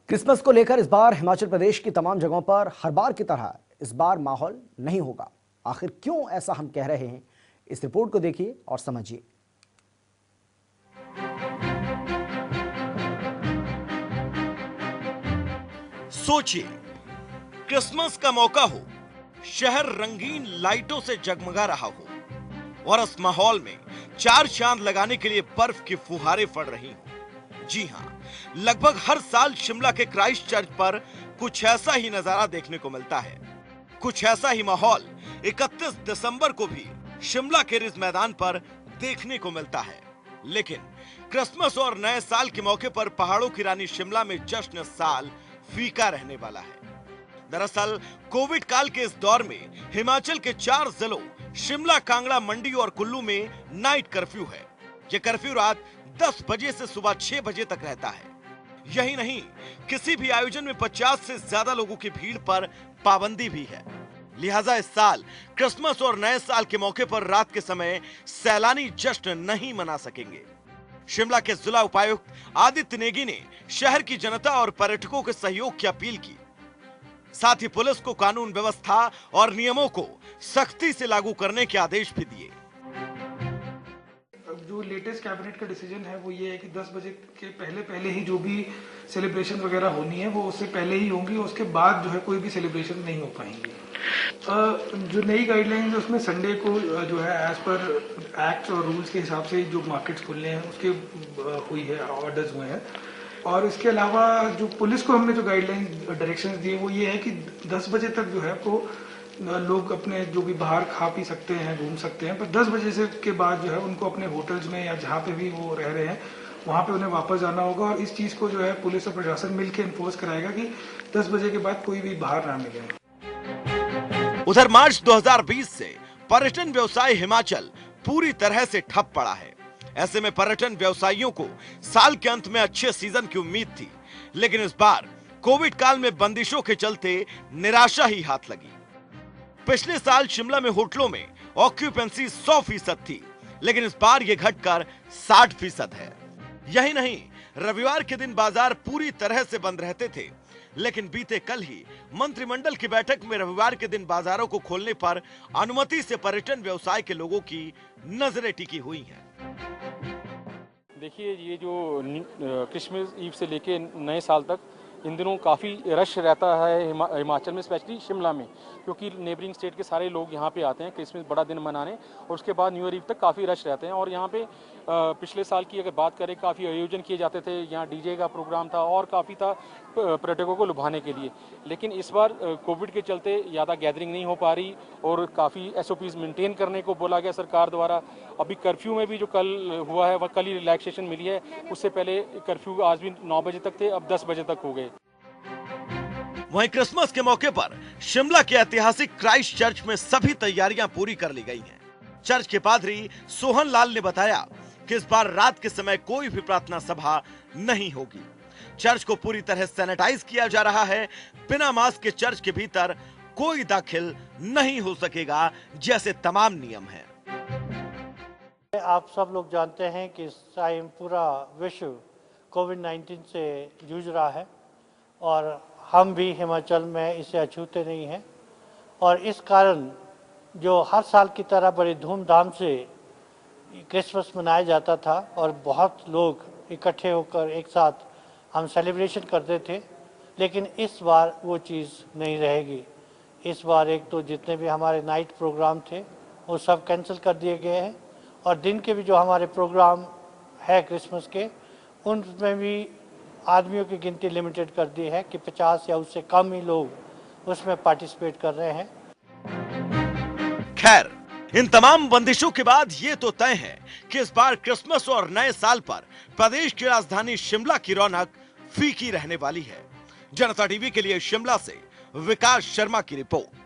Christmas को लेकर इस बार हिमाचल प्रदेश की तमाम जगहों पर हर बार की तरह इस बार माहौल नहीं होगा। आखिर क्यों ऐसा हम कह रहे हैं, इस रिपोर्ट को देखिए और समझिए। सोचिए, क्रिसमस का मौका हो, शहर रंगीन लाइटों से जगमगा रहा हो और इस माहौल में चार चांद लगाने के लिए बर्फ की फुहारें पड़ रही हो। जी हां, लगभग हर साल शिमला के क्राइस्ट चर्च पर कुछ ऐसा ही नजारा देखने को मिलता है। कुछ ऐसा ही माहौल 31 दिसंबर को भी शिमला के रिज मैदान पर देखने को मिलता है। लेकिन क्रिसमस और नए साल के मौके पर पहाड़ों की रानी शिमला में जश्न इस साल फीका रहने वाला है। दरअसल कोविड काल के इस दौर में हिमाचल के 4 जिलों शिमला, कांगड़ा, मंडी और कुल्लू में नाइट कर्फ्यू है। यह कर्फ्यू रात 10 बजे से सुबह 6 बजे तक रहता है। यही नहीं, किसी भी आयोजन में 50 से ज्यादा लोगों की भीड़ पर पाबंदी भी है। लिहाजा इस साल क्रिसमस और नए साल के मौके पर रात के समय सैलानी जश्न नहीं मना सकेंगे। शिमला के जिला उपायुक्त आदित्य नेगी ने शहर की जनता और पर्यटकों के सहयोग की अपील की। साथ ही पुलिस को कानून व्यवस्था और नियमों को सख्ती से लागू करने के आदेश भी दिए। जो लेटेस्ट कैबिनेट का डिसीजन है वो ये है कि 10 बजे के पहले ही जो भी सेलिब्रेशन वगैरह होनी है वो उससे पहले ही होंगी, उसके बाद जो है कोई भी सेलिब्रेशन नहीं हो पाएंगी। जो नई गाइडलाइंस है उसमें संडे को जो है एज पर एक्ट और रूल्स के हिसाब से जो मार्केट्स खुलने हैं उसके हुई है, ऑर्डर्स हुए हैं। और इसके अलावा जो पुलिस को हमने जो गाइडलाइन डायरेक्शंस दिए वो ये है कि 10 बजे तक जो है वो लोग अपने जो भी बाहर खा पी सकते हैं, घूम सकते हैं, पर 10 बजे से के बाद जो है उनको अपने होटल्स में या जहाँ पे भी वो रह रहे हैं वहाँ पे उन्हें वापस जाना होगा। और इस चीज़ को जो है पुलिस और प्रशासन मिलकर इन्फोर्स कराएगा कि 10 बजे के बाद कोई भी बाहर ना मिले। उधर मार्च 2020 से पर्यटन व्यवसाय हिमाचल पूरी तरह से ठप पड़ा है। ऐसे में पर्यटन व्यवसायियों को साल के अंत में अच्छे सीजन की उम्मीद थी, लेकिन इस बार कोविड काल में बंदिशों के चलते निराशा ही हाथ लगी। पिछले साल शिमला में होटलों में ऑक्यूपेंसी 100% थी, लेकिन इस बार यह घटकर 60% है। यही नहीं, रविवार के दिन बाजार पूरी तरह से बंद रहते थे, लेकिन बीते कल ही मंत्रिमंडल की बैठक में रविवार के दिन बाजारों को खोलने पर अनुमति से पर्यटन व्यवसाय के लोगों की नजरें टिकी हुई हैं। देखिए, ये जो क्रिसमस ईव से लेके नए साल तक इन दिनों काफ़ी रश रहता है हिमाचल में, स्पेशली शिमला में, क्योंकि नेबरिंग स्टेट के सारे लोग यहाँ पे आते हैं क्रिसमस बड़ा दिन मनाने, और उसके बाद न्यू ईयर ईव तक काफ़ी रश रहते हैं। और यहाँ पे पिछले साल की अगर बात करें, काफ़ी आयोजन किए जाते थे, यहाँ डीजे का प्रोग्राम था और काफ़ी था पर्यटकों को लुभाने के लिए। लेकिन इस बार कोविड के चलते ज़्यादा गैदरिंग नहीं हो पा रही और काफ़ी SOPs मेंटेन करने को बोला गया सरकार द्वारा। अभी कर्फ्यू में भी जो कल हुआ है वह कल ही रिलैक्सेशन मिली है, उससे पहले कर्फ्यू आज भी 9 बजे तक थे, अब 10 बजे तक हो गए। वहीं क्रिसमस के मौके पर शिमला के ऐतिहासिक क्राइस्ट चर्च में सभी तैयारियां पूरी कर ली गई हैं। चर्च के पादरी सोहन लाल ने बताया कि इस बार रात के समय कोई भी प्रार्थना सभा नहीं होगी। चर्च को पूरी तरह सैनिटाइज किया जा रहा है। बिना मास्क के चर्च के भीतर कोई दाखिल नहीं हो सकेगा, जैसे तमाम नियम हैं। आप सब लोग जानते हैं कि इस टाइम पूरा विश्व कोविड-19 से जूझ रहा है और हम भी हिमाचल में इसे अछूते नहीं हैं। और इस कारण जो हर साल की तरह बड़ी धूमधाम से क्रिसमस मनाया जाता था और बहुत लोग इकट्ठे होकर एक साथ हम सेलिब्रेशन करते थे, लेकिन इस बार वो चीज़ नहीं रहेगी। इस बार एक तो जितने भी हमारे नाइट प्रोग्राम थे वो सब कैंसिल कर दिए गए हैं, और दिन के भी जो हमारे प्रोग्राम है क्रिसमस के, उनमें भी आदमियों की गिनती लिमिटेड कर दी है कि 50 या उससे कम ही लोग उसमें पार्टिसिपेट कर रहे हैं। खैर, इन तमाम बंदिशों के बाद ये तो तय है कि इस बार क्रिसमस और नए साल पर प्रदेश की राजधानी शिमला की रौनक फीकी रहने वाली है। जनता टीवी के लिए शिमला से विकास शर्मा की रिपोर्ट।